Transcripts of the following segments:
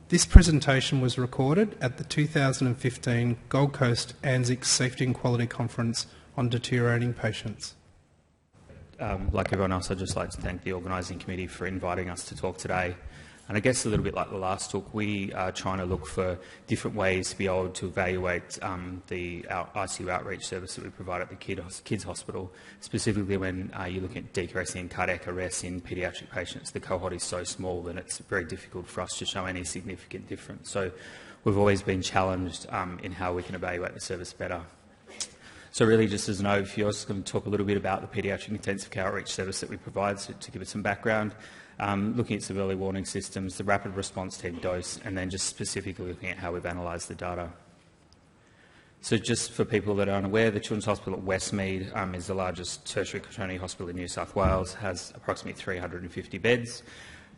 This presentation was recorded at the 2015 Gold Coast ANZICS Safety and Quality Conference on Deteriorating Patients. Like everyone else, I'd just like to thank the organising committee for inviting us to talk today. And I guess a little bit like the last talk, we are trying to look for different ways to be able to evaluate the ICU outreach service that we provide at the kids hospital, specifically when you're looking at decreasing in cardiac arrest in paediatric patients. The cohort is so small that it's very difficult for us to show any significant difference. So we've always been challenged in how we can evaluate the service better. So really, just as an overview, I was going to talk a little bit about the paediatric intensive care outreach service that we provide, so to give it some background, looking at some early warning systems, the rapid response team dose, and then just specifically looking at how we've analysed the data. So just for people that are unaware, the Children's Hospital at Westmead is the largest tertiary quaternary hospital in New South Wales, has approximately 350 beds.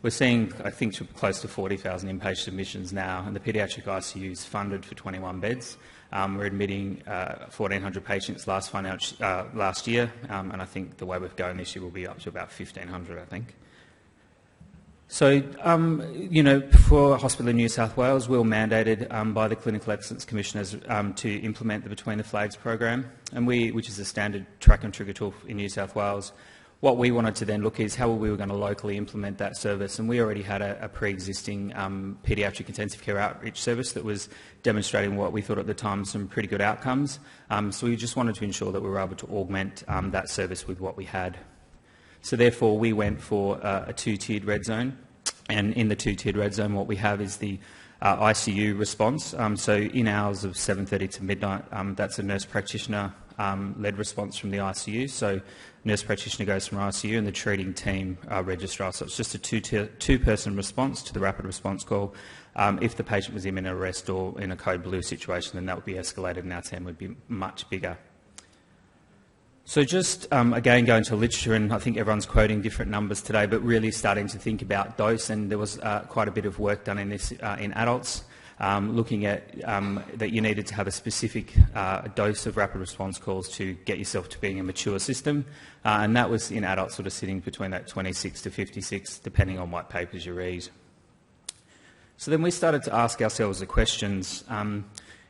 We're seeing, I think, close to 40,000 inpatient admissions now, and the paediatric ICU is funded for 21 beds. We're admitting 1,400 patients last year, and I think the way we're going this year will be up to about 1,500, I think. So, for a hospital in New South Wales, we were mandated by the Clinical Excellence Commissioners to implement the Between the Flags program, and which is a standard track and trigger tool in New South Wales. What we wanted to then look is how we were going to locally implement that service, and we already had a pre-existing paediatric intensive care outreach service that was demonstrating what we thought at the time some pretty good outcomes. So we just wanted to ensure that we were able to augment that service with what we had. So therefore we went for a two-tiered red zone, and in the two-tiered red zone what we have is the ICU response. So in hours of 7:30 to midnight, that's a nurse practitioner led response from the ICU. So nurse practitioner goes from ICU and the treating team registrar. So it's just a two-person response to the rapid response call. If the patient was imminent arrest or in a code blue situation, then that would be escalated and our team would be much bigger. So just, again, going to literature, and I think everyone's quoting different numbers today, but really starting to think about dose, and there was quite a bit of work done in this in adults, looking at that you needed to have a specific dose of rapid response calls to get yourself to being a mature system, and that was in adults sort of sitting between that 26 to 56, depending on what papers you read. So then we started to ask ourselves the questions,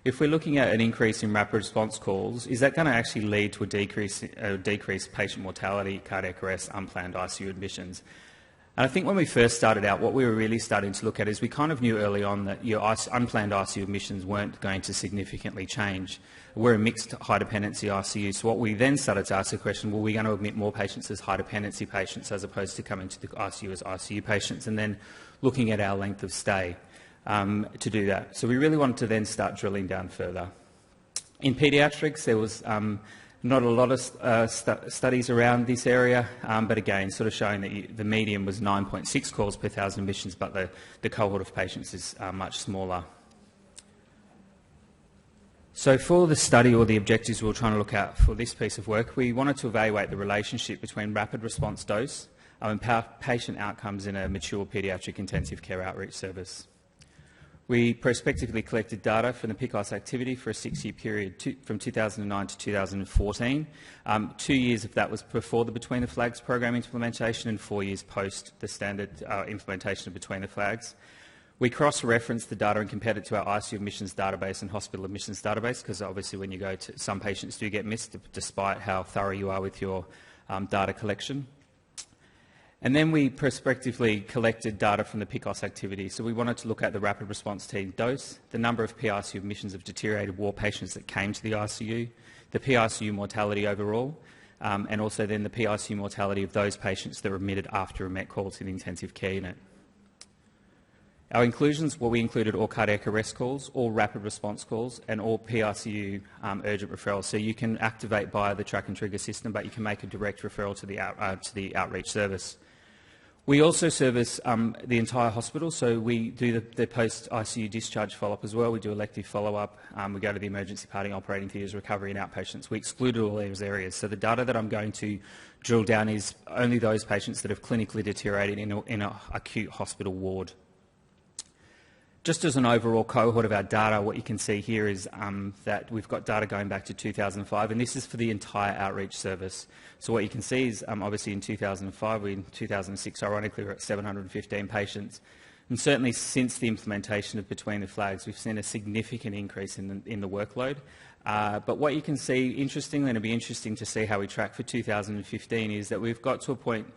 if we're looking at an increase in rapid response calls, is that going to actually lead to a decreased patient mortality, cardiac arrest, unplanned ICU admissions? And I think when we first started out, what we were really starting to look at is we kind of knew early on that your unplanned ICU admissions weren't going to significantly change. We're a mixed high dependency ICU, so what we then started to ask the question, were we going to admit more patients as high dependency patients as opposed to coming to the ICU as ICU patients, and then looking at our length of stay to do that. So we really wanted to then start drilling down further. In paediatrics, there was not a lot of studies around this area, but again, sort of showing that the median was 9.6 calls per 1,000 admissions, but the cohort of patients is much smaller. So for the study, or the objectives we were trying to look at for this piece of work, we wanted to evaluate the relationship between rapid response dose and patient outcomes in a mature paediatric intensive care outreach service. We prospectively collected data from the PICOS activity for a 6-year period from 2009 to 2014. 2 years of that was before the Between the Flags program implementation and 4 years post the standard implementation of Between the Flags. We cross-referenced the data and compared it to our ICU admissions database and hospital admissions database, because obviously when you go to, some patients do get missed despite how thorough you are with your data collection. And then we prospectively collected data from the PICOS activity. So we wanted to look at the rapid response team dose, the number of PICU admissions of deteriorated war patients that came to the ICU, the PICU mortality overall, and also then the PICU mortality of those patients that were admitted after a MET call to the intensive care unit. Our inclusions, well, we included all cardiac arrest calls, all rapid response calls, and all PICU urgent referrals. So you can activate via the track and trigger system, but you can make a direct referral to the outreach service. We also service the entire hospital, so we do the post-ICU discharge follow-up as well. We do elective follow-up. We go to the emergency parting, operating theatres, recovery and outpatients. We excluded all those areas. So the data that I'm going to drill down is only those patients that have clinically deteriorated in an acute hospital ward. Just as an overall cohort of our data, what you can see here is that we've got data going back to 2005, and this is for the entire outreach service. So what you can see is obviously in 2005, in 2006, ironically, we're at 715 patients. And certainly since the implementation of Between the Flags, we've seen a significant increase in the workload. But what you can see, interestingly, and it'll be interesting to see how we track for 2015, is that we've got to a point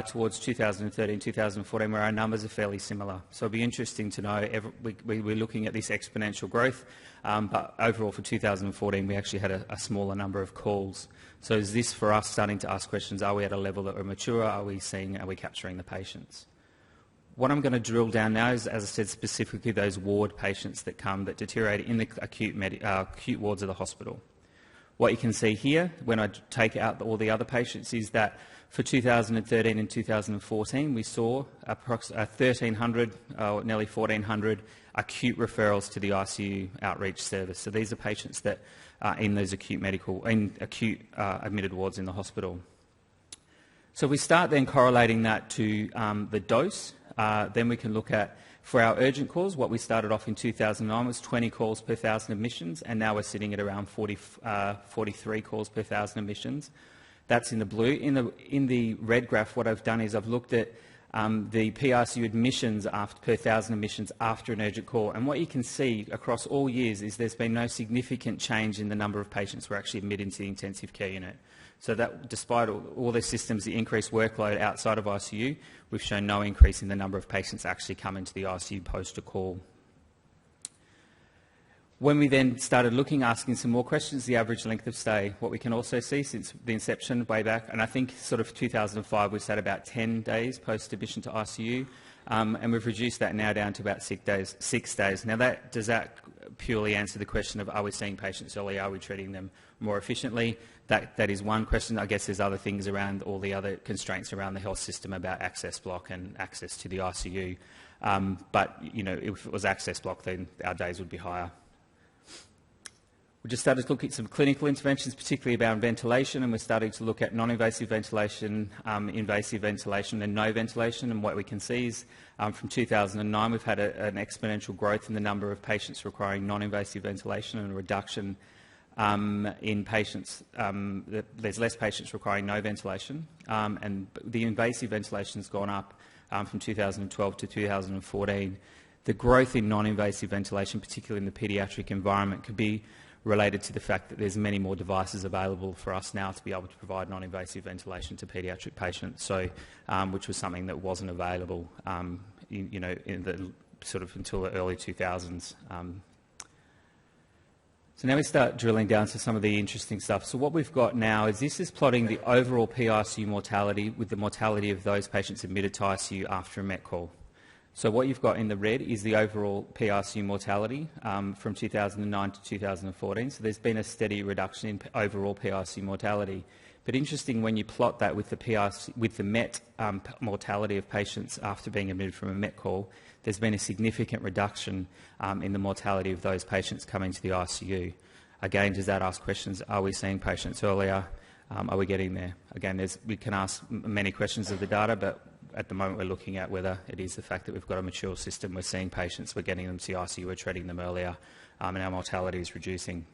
towards 2013, 2014, where our numbers are fairly similar. So it'll be interesting to know, we're looking at this exponential growth, but overall for 2014, we actually had a smaller number of calls. So is this for us starting to ask questions, are we at a level that we're mature, are we capturing the patients? What I'm going to drill down now is, as I said, specifically those ward patients that deteriorate in the acute wards of the hospital. What you can see here, when I take out all the other patients, is that for 2013 and 2014, we saw approximately 1,300, nearly 1,400 acute referrals to the ICU outreach service. So these are patients that are in those acute admitted wards in the hospital. So we start then correlating that to the dose. Then we can look at, for our urgent calls, what we started off in 2009 was 20 calls per 1,000 admissions, and now we're sitting at around 43 calls per 1,000 admissions. That's in the blue. In the red graph, what I've done is I've looked at the PICU admissions per 1,000 admissions after an urgent call. And what you can see across all years is there's been no significant change in the number of patients we're actually admitting to the intensive care unit. So that, despite all the systems, the increased workload outside of ICU, we've shown no increase in the number of patients actually coming to the ICU post a call. When we then started asking some more questions, the average length of stay, what we can also see since the inception way back, and I think sort of 2005, we've sat about 10 days post-admission to ICU, and we've reduced that now down to about 6 days. Now, does that purely answer the question of, are we seeing patients early, are we treating them more efficiently? That is one question. I guess there's other things around all the other constraints around the health system about access block and access to the ICU. But, if it was access block, then our days would be higher. We just started to look at some clinical interventions, particularly about ventilation, and we're starting to look at non-invasive ventilation, invasive ventilation and no ventilation. And what we can see is from 2009 we've had an exponential growth in the number of patients requiring non-invasive ventilation and a reduction in patients. There's less patients requiring no ventilation, and the invasive ventilation has gone up from 2012 to 2014. The growth in non-invasive ventilation, particularly in the paediatric environment, could be related to the fact that there's many more devices available for us now to be able to provide non-invasive ventilation to paediatric patients, so which was something that wasn't available in the sort of until the early 2000s. So now we start drilling down to some of the interesting stuff. So what we've got now is this is plotting the overall PICU mortality with the mortality of those patients admitted to ICU after a MET call. So what you've got in the red is the overall PICU mortality from 2009 to 2014. So there's been a steady reduction in overall PICU mortality. But interesting, when you plot that with the MET mortality of patients after being admitted from a MET call, there's been a significant reduction in the mortality of those patients coming to the ICU. Again, does that ask questions? Are we seeing patients earlier? Are we getting there? Again, we can ask many questions of the data, but at the moment we're looking at whether it is the fact that we've got a mature system, we're seeing patients, we're getting them to the ICU, we're treating them earlier, and our mortality is reducing.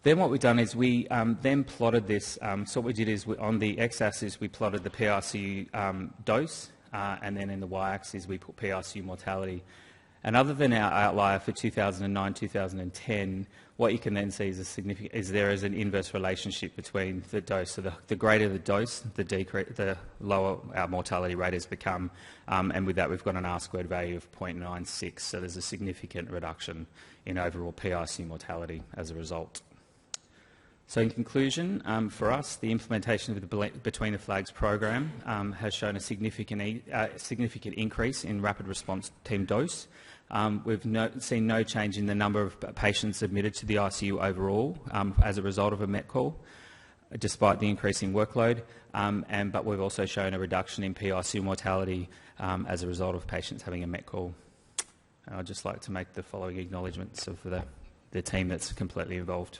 Then what we've done is we then plotted this. So what we did is on the x-axis we plotted the PICU dose, and then in the y-axis we put PICU mortality. And other than our outlier for 2009-2010, what you can then see is there is an inverse relationship between the dose. So the greater the dose, the lower our mortality rate has become. And with that, we've got an R-squared value of 0.96. So there's a significant reduction in overall PICU mortality as a result. So in conclusion, for us, the implementation of the Between the Flags program has shown a significant increase in rapid response team dose. We've seen no change in the number of patients admitted to the ICU overall as a result of a MET call, despite the increasing workload, but we've also shown a reduction in PICU mortality as a result of patients having a MET call. And I'd just like to make the following acknowledgements of the team that's completely involved.